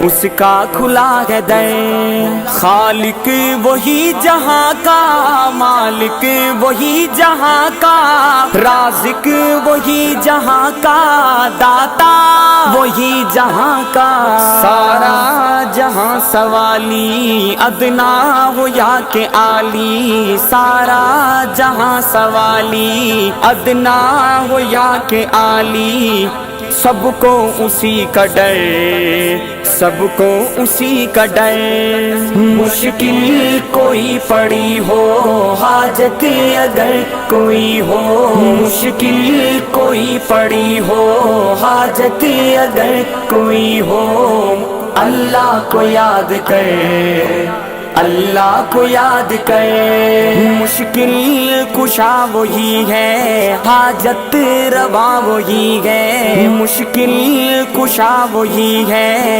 उसका खुला है दर। खालिक वही जहां का, मालिक वही जहां का, राज़िक वही जहां का, दाता वही जहां का। सारा जहां सवाली, अदना हो या के आली। सारा जहां सवाली, अदना हो या के आली। सबको उसी का डर, सबको उसी का डर। मुश्किल कोई पड़ी हो, हाजत अगर कोई हो। मुश्किल कोई पड़ी हो, हाजत अगर कोई हो। अल्लाह को याद कर, अल्लाह को याद कर। मुश्किल कुशा वही है, हाजत रवा वही है। मुश्किल कुशा वही है।